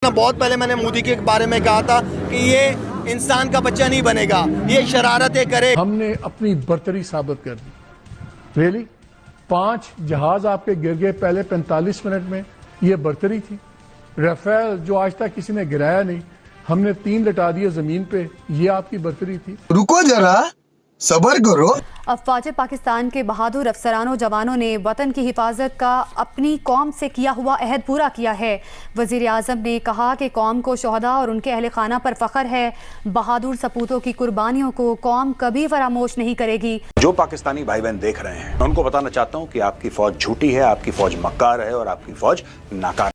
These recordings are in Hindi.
बहुत पहले मैंने मोदी के बारे में कहा था कि ये इंसान का बच्चा नहीं बनेगा, ये शरारतें करे। हमने अपनी बर्तरी साबित कर दी। रियली 5 जहाज आपके गिर गए पहले 45 मिनट में, ये बर्तरी थी। राफेल जो आज तक किसी ने गिराया नहीं, हमने 3 लटा दिए जमीन पे, ये आपकी बर्तरी थी। रुको जरा, सबर करो। अफवाज पाकिस्तान के बहादुर अफसरानों जवानों ने वतन की हिफाजत का अपनी कौम से किया हुआ अहद पूरा किया है। वजीर आज़म ने कहा कि कौम को शोहदा और उनके अहल खाना पर फख्र है। बहादुर सपूतों की कुर्बानियों को कौम कभी फरामोश नहीं करेगी। जो पाकिस्तानी भाई बहन देख रहे हैं, मैं उनको बताना चाहता हूँ कि आपकी फौज झूठी है, आपकी फौज मक्कार है और आपकी फौज नाकाम।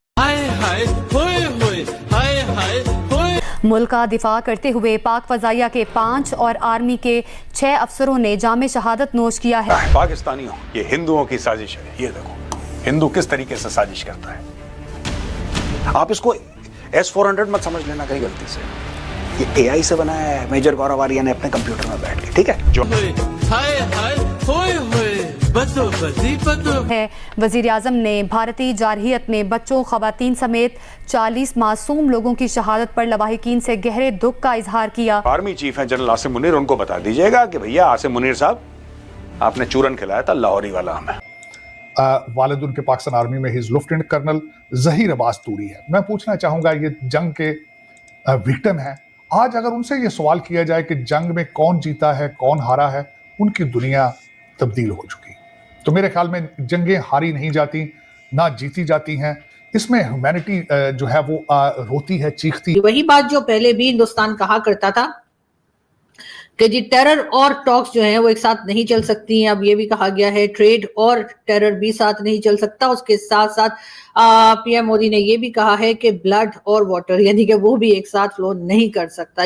मुल्क का दिफा करते हुए पाक फजाइया के 5 और आर्मी के 6 अफसरों ने जामे शहादत नोश किया है। पाकिस्तानियों, ये हिंदुओं की साजिश है। ये देखो हिंदू किस तरीके से साजिश करता है। आप इसको S-400 मत समझ लेना कहीं गलती से। ये AI से बनाया है मेजर गौरव आर्या ने अपने कंप्यूटर में बैठ के, ठीक है। जो है वजीर आज़म ने भारतीय जारहियत में बच्चों, खवातीन समेत 40 मासूम लोगों की शहादत पर लवाहिकीन से गहरे दुख का इजहार किया। आर्मी चीफ है जनरल आसिम मुनीर, उनको बता दीजिएगा कि भैया आसिम मुनीर साहब, आपने चूरन खिलाया था लाहौरी वाला हमें। वालिद उनके पाकिस्तान आर्मी में his lieutenant colonel Zaheer Abbas Turi है। मैं पूछना चाहूंगा, ये जंग के विक्टिम है। आज अगर उनसे ये सवाल किया जाए कि जंग में कौन जीता है कौन हारा है, उनकी दुनिया तब्दील हो चुकी। तो मेरे ख्याल में जंगें हारी नहीं जाती, ना जीती जाती हैं। इसमें ह्यूमैनिटी जो है वो रोती है, चीखती। वही बात जो पहले भी हिंदुस्तान कहा करता था कि जी टेरर और टॉक्स जो है वो एक साथ नहीं चल सकती हैं। अब ये भी कहा गया है ट्रेड और टेरर भी साथ नहीं चल सकता। उसके साथ साथ पीएम मोदी ने ये भी कहा है कि ब्लड और वाटर यानी कि वो भी एक साथ फ्लो नहीं कर सकता।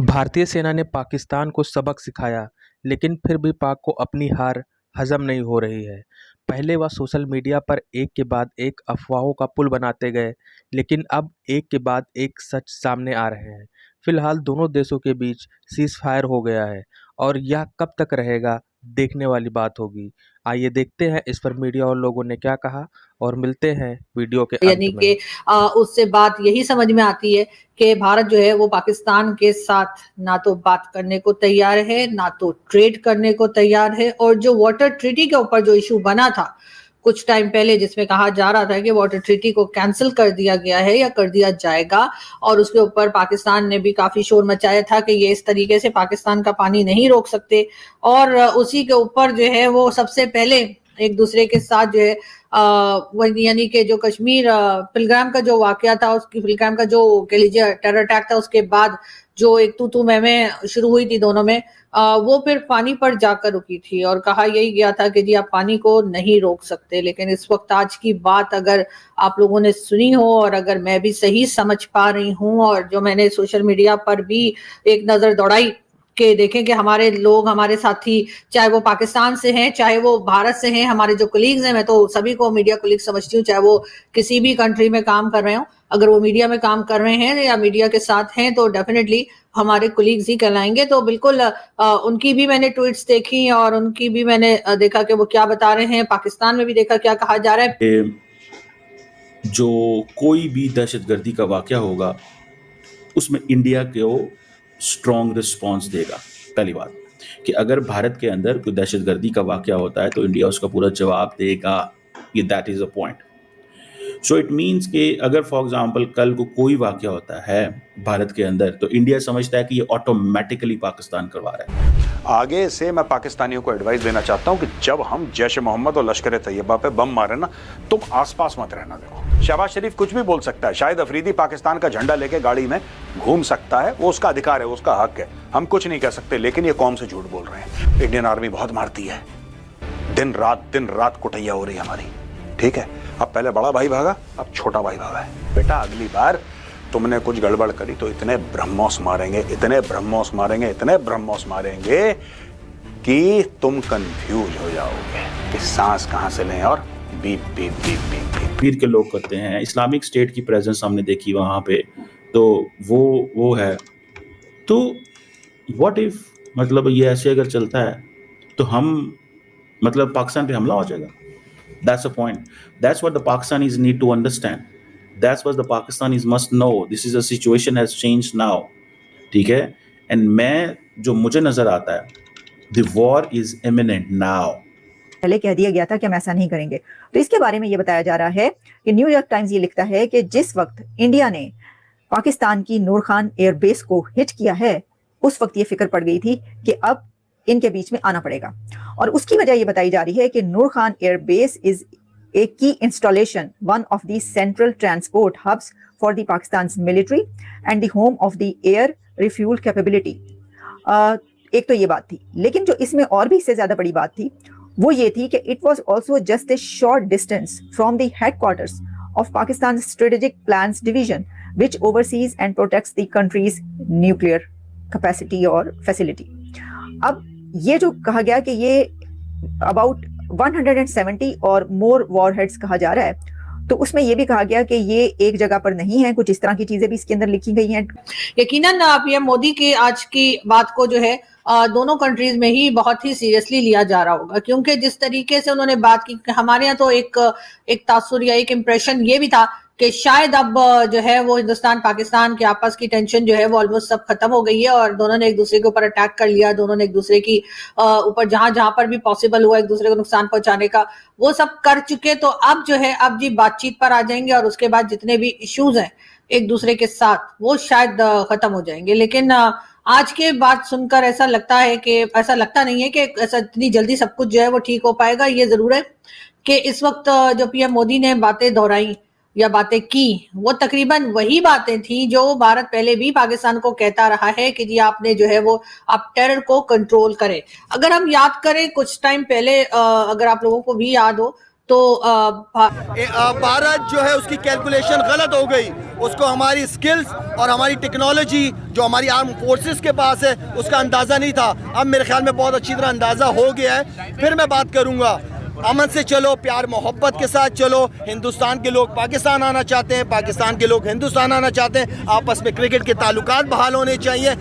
भारतीय सेना ने पाकिस्तान को सबक सिखाया, लेकिन फिर भी पाक को अपनी हार हजम नहीं हो रही है। पहले वह सोशल मीडिया पर एक के बाद एक अफवाहों का पुल बनाते गए, लेकिन अब एक के बाद एक सच सामने आ रहे हैं। फिलहाल दोनों देशों के बीच सीज फायर हो गया है और यह कब तक रहेगा, देखने वाली बात होगी। आइए देखते हैं इस पर मीडिया और लोगों ने क्या कहा और मिलते हैं वीडियो के यानी कि उससे बात यही समझ में आती है कि भारत जो है वो पाकिस्तान के साथ ना तो बात करने को तैयार है, ना तो ट्रेड करने को तैयार है। और जो वाटर ट्रीटी के ऊपर जो इशू बना था कुछ टाइम पहले, जिसमें कहा जा रहा था कि वाटर ट्रीटी को कैंसिल कर दिया गया है या कर दिया जाएगा, और उसके ऊपर पाकिस्तान ने भी काफी शोर मचाया था कि ये इस तरीके से पाकिस्तान का पानी नहीं रोक सकते। और उसी के ऊपर जो है वो सबसे पहले एक दूसरे के साथ जो है यानी कि जो कश्मीर पिलग्राम का जो वाकया था, उसकी पिलग्राम का जो कह लीजिए टेरर अटैक था, उसके बाद जो एक तू मैं शुरू हुई थी दोनों में, वो फिर पानी पर जाकर रुकी थी और कहा यही गया था कि जी आप पानी को नहीं रोक सकते। लेकिन इस वक्त आज की बात अगर आप लोगों ने सुनी हो और अगर मैं भी सही समझ पा रही हूँ, और जो मैंने सोशल मीडिया पर भी एक नजर दौड़ाई कि देखें कि हमारे लोग, हमारे साथी, चाहे वो पाकिस्तान से हैं चाहे वो भारत से हैं, हमारे जो कलीग्स हैं, मैं तो सभी को मीडिया कलीग्स समझती हूँ, चाहे वो किसी भी कंट्री में काम कर रहे हो, अगर वो मीडिया में काम कर रहे हैं या मीडिया के साथ हैं तो डेफिनेटली हमारे कलीग्स ही कहलाएंगे। तो बिल्कुल उनकी भी मैंने ट्वीट्स देखी और उनकी भी मैंने देखा कि वो क्या बता रहे हैं। पाकिस्तान में भी देखा क्या कहा जा रहा है। जो कोई भी दहशतगर्दी का वाकया होगा उसमें इंडिया को स्ट्रॉन्ग रिस्पॉन्स देगा। पहली बात कि अगर भारत के अंदर कोई दहशतगर्दी का वाकया होता है तो इंडिया उसका पूरा जवाब देगा। ये that is a point. So it means कि अगर फॉर एग्जांपल कल को कोई वाकया होता है भारत के अंदर तो इंडिया समझता है कि ये ऑटोमेटिकली पाकिस्तान करवा रहा है। आगे से मैं पाकिस्तानियों को एडवाइस देना चाहता हूं कि जब हम जैश ए मोहम्मद और लश्कर ए तैयबा पे बम मारे ना, तुम आसपास मत रहना। देखो शहबाज शरीफ कुछ भी बोल सकता है, शाहिद अफरीदी पाकिस्तान का झंडा लेके गाड़ी में घूम सकता है, वो उसका अधिकार है, वो उसका हक है, हम कुछ नहीं कह सकते। लेकिन ये कौम से झूठ बोल रहे हैं। इंडियन आर्मी बहुत मारती है, दिन रात कुटैया हो रही है हमारी, ठीक है। अब पहले बड़ा भाई भागा, अब छोटा भाई भागा है। बेटा अगली बार तुमने कुछ गड़बड़ करी तो इतने ब्रह्मोस मारेंगे, इतने ब्रह्मोस मारेंगे, इतने ब्रह्मोस मारेंगे कि तुम कंफ्यूज हो जाओगे कि सांस कहां से लें और beep beep beep beep beep. पीर के लोग करते हैं। इस्लामिक स्टेट की प्रेजेंस हमने देखी वहां पे, तो वो है। तो व्हाट इफ, मतलब ये ऐसे अगर चलता है तो हम मतलब पाकिस्तान पे हमला हो जाएगा. That's the point. That's what the Pakistanis need to understand. That's what the Pakistanis must know. This is a situation has changed now. ठीक है. And मैं जो मुझे नजर आता है, the war is imminent now. पहले कह दिया गया था कि हम ऐसा नहीं करेंगे. तो इसके बारे में ये बताया जा रहा है कि न्यूयॉर्क टाइम्स ये लिखता है कि जिस वक्त इंडिया ने पाकिस्तान की नूर खान एयरबेस को हिट किया है, उस वक्त ये फिक्र पड़ गई थी कि अब इनके बीच में आना पड़ेगा. और उसकी वजह ये बताई जा रही है कि Noor Khan airbase is a key installation, one of the central transport hubs for the Pakistan's military and the home of the air refuel capability. एक तो ये बात थी, लेकिन जो इसमें और भी इससे ज्यादा बड़ी बात थी वो ये थी कि it was also just a short distance from the headquarters of Pakistan strategic plans division which overseas and protects the countries nuclear capacity और फैसिलिटी. अब ये जो कहा गया कि ये अबाउट 170 और मोर वॉरहेड्स कहा जा रहा है, तो उसमें ये भी कहा गया कि ये एक जगह पर नहीं है, कुछ इस तरह की चीजें भी इसके अंदर लिखी गई हैं. यकीनन पीएम मोदी के आज की बात को जो है दोनों कंट्रीज में ही बहुत ही सीरियसली लिया जा रहा होगा, क्योंकि जिस तरीके से उन्होंने बात की, हमारे यहाँ तो एक तासुर या एक इम्प्रेशन ये भी था कि शायद अब जो है वो हिंदुस्तान पाकिस्तान के आपस की टेंशन जो है वो ऑलमोस्ट सब खत्म हो गई है और दोनों ने एक दूसरे के ऊपर अटैक कर लिया, दोनों ने एक दूसरे की ऊपर जहां पर भी पॉसिबल हुआ एक दूसरे को नुकसान पहुंचाने का वो सब कर चुके. तो अब जो है अब जी बातचीत पर आ जाएंगे और उसके बाद जितने भी इश्यूज हैं एक दूसरे के साथ वो शायद खत्म हो जाएंगे. लेकिन आज के बात सुनकर ऐसा लगता नहीं है कि ऐसा इतनी जल्दी सब कुछ जो है वो ठीक हो पाएगा. ये जरूर है कि इस वक्त जो पीएम मोदी ने बातें दोहराई या बातें की वो तकरीबन वही बातें थी जो भारत पहले भी पाकिस्तान को कहता रहा है कि जी आपने जो है वो आप टेरर को कंट्रोल करें. अगर हम याद करें कुछ टाइम पहले, अगर आप लोगों को भी याद हो तो भारत जो है उसकी कैलकुलेशन गलत हो गई. उसको हमारी स्किल्स और हमारी टेक्नोलॉजी जो हमारी आर्म फोर्सेस के पास है उसका अंदाजा नहीं था. अब मेरे ख्याल में बहुत अच्छी तरह अंदाजा हो गया है. फिर मैं बात करूंगा, अमन से चलो, प्यार मोहब्बत के साथ चलो. हिंदुस्तान के लोग पाकिस्तान आना चाहते हैं, पाकिस्तान के लोग हिंदुस्तान आना चाहते हैं. आपस में क्रिकेट के ताल्लुकात बहाल होने चाहिए.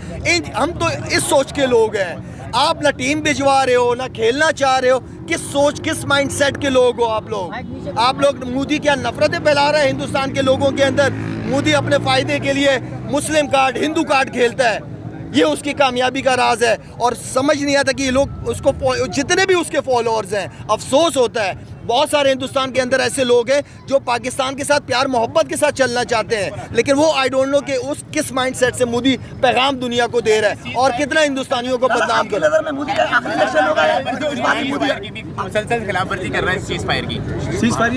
हम तो इस सोच के लोग हैं. आप ना टीम भिजवा रहे हो ना खेलना चाह रहे हो. किस सोच, किस माइंडसेट के लोग हो आप लोग? मोदी क्या नफरतें फैला रहे हैं हिंदुस्तान के लोगों के अंदर? मोदी अपने फायदे के लिए मुस्लिम कार्ड, हिंदू कार्ड खेलता है. ये उसकी कामयाबी का राज है और समझ नहीं आता कि ये लोग उसको, जितने भी उसके फॉलोअर्स हैं, अफसोस होता है बहुत सारे हिंदुस्तान के अंदर ऐसे लोग हैं जो पाकिस्तान के साथ प्यार मोहब्बत के साथ चलना चाहते हैं, लेकिन वो आई डोंट नो कि उस किस माइंडसेट से मोदी पैगाम दुनिया को दे रहा है और कितना हिंदुस्तानियों को बदनाम कर रहा है. खिलाफवर्जी कर रहा है, सीज फायर की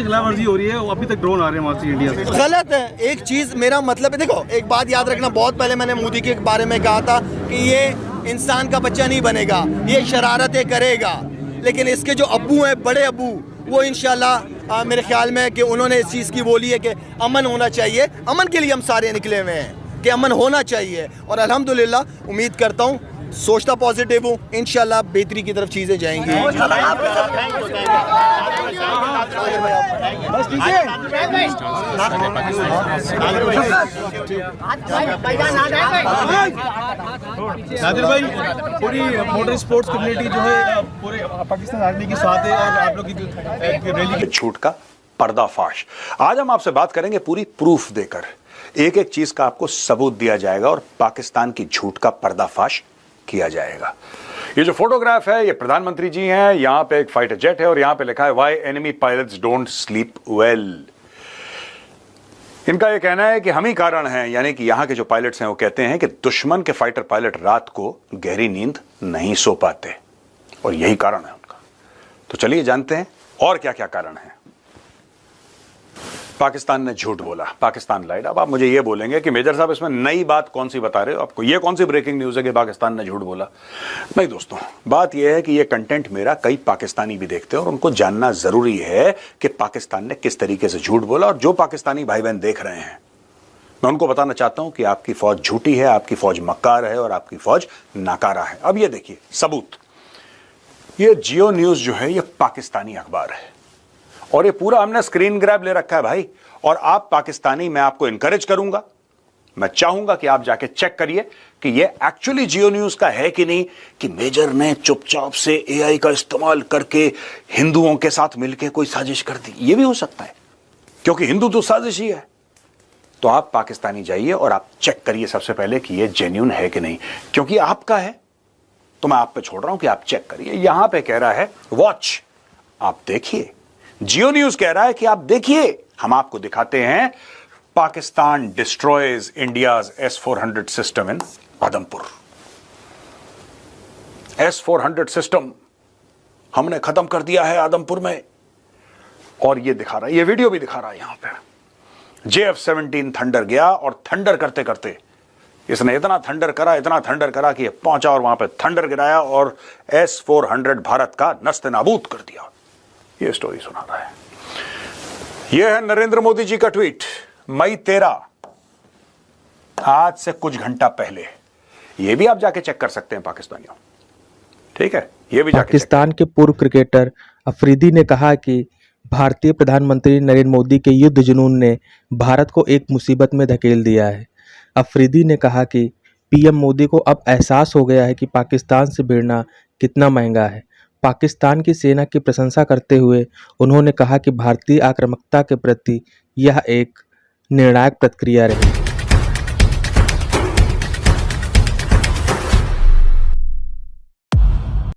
खिलाफवर्जी हो रही है. अभी तक ड्रोन आ रहे हैं वहाँ से इंडिया से. गलत है. एक चीज मेरा मतलब है, देखो एक बात याद रखना, बहुत पहले मैंने मोदी के बारे में कहा था कि ये इंसान का बच्चा नहीं बनेगा, ये शरारतें करेगा, लेकिन इसके जो अब्बू हैं, बड़े अब्बू, वो इंशाल्लाह मेरे ख्याल में कि उन्होंने इस चीज़ की बोली है कि अमन होना चाहिए. अमन के लिए हम सारे निकले हुए हैं कि अमन होना चाहिए और अल्हम्दुलिल्लाह उम्मीद करता हूँ, सोचता पॉजिटिव हूँ, इंशाल्लाह बेहतरी की तरफ चीज़ें जाएंगी. नादिर भाई, पूरी मोटर स्पोर्ट्स कम्युनिटी जो है पूरे पाकिस्तान आर्मी के साथ है और आप लोग की रैली के झूठ का पर्दाफाश. आज हम आपसे बात करेंगे पूरी प्रूफ देकर. एक एक चीज का आपको सबूत दिया जाएगा और पाकिस्तान की झूठ का पर्दाफाश किया जाएगा. ये जो फोटोग्राफ है ये प्रधानमंत्री जी हैं, यहां पे एक फाइटर जेट है और यहां पे लिखा है why enemy pilots don't sleep well. इनका यह कहना है कि हम ही कारण हैं, यानी कि यहां के जो पायलट्स हैं वो कहते हैं कि दुश्मन के फाइटर पायलट रात को गहरी नींद नहीं सो पाते और यही कारण है उनका. तो चलिए जानते हैं और क्या क्या कारण है. पाकिस्तान ने झूठ बोला, पाकिस्तान लाइड. अब आप मुझे ये बोलेंगे कि मेजर साहब इसमें नई बात कौन सी बता रहे हो, आपको ये कौन सी ब्रेकिंग न्यूज़ है कि पाकिस्तान ने झूठ बोला? नहीं दोस्तों, बात यह है कि ये कंटेंट मेरा कई पाकिस्तानी भी देखते हैं और उनको जानना जरूरी है कि पाकिस्तान ने किस तरीके से झूठ बोला. और जो पाकिस्तानी भाई बहन देख रहे हैं, मैं उनको बताना चाहता हूं कि आपकी फौज झूठी है, आपकी फौज मक्कार है और आपकी फौज नाकारा है. अब ये देखिए सबूत. ये जियो न्यूज़ जो है ये पाकिस्तानी अखबार है और ये पूरा हमने स्क्रीन ग्रैब ले रखा है भाई. और आप पाकिस्तानी, मैं आपको इनकरेज करूंगा मैं चाहूंगा कि आप जाके चेक करिए कि ये एक्चुअली जियो न्यूज का है कि नहीं, कि मेजर ने चुपचाप से एआई का इस्तेमाल करके हिंदुओं के साथ मिलकर कोई साजिश कर दी। ये भी हो सकता है, क्योंकि हिंदू तो साजिश ही है। तो आप पाकिस्तानी जाइए और आप चेक करिए सबसे पहले कि ये जेन्युइन है कि नहीं, क्योंकि आपका है तो मैं आप पे छोड़ रहा हूं कि आप चेक करिए। यहां पे कह रहा है वॉच, आप देखिए। जियो न्यूज कह रहा है कि आप देखिए। हम आपको दिखाते हैं Pakistan destroys India's S-400 system in Adampur. S-400 system हमने खत्म कर दिया है आदमपुर में, और ये दिखा रहा है, ये वीडियो भी दिखा रहा है। यहां पे JF-17 थंडर गया और थंडर करते करते इसने इतना थंडर करा कि ये पहुंचा और वहां पे थंडर गिराया और S-400 भारत का नस्ते नाबूद कर दिया। ये स्टोरी सुना रहा है। यह है नरेंद्र मोदी जी का ट्वीट, मई 13, आज से कुछ घंटा पहले। ये भी आप जाके चेक कर सकते हैं पाकिस्तानियों, ठीक है? ये भी जाके पाकिस्तान के पूर्व क्रिकेटर अफरीदी ने कहा कि भारतीय प्रधानमंत्री नरेंद्र मोदी के युद्ध जुनून ने भारत को एक मुसीबत में धकेल दिया है। अफरीदी ने कहा कि पीएम मोदी को अब एहसास हो गया है कि पाकिस्तान से भिड़ना कितना महंगा है। पाकिस्तान की सेना की प्रशंसा करते हुए उन्होंने कहा कि भारतीय आक्रामकता के प्रति यह एक निर्णायक प्रतिक्रिया रही।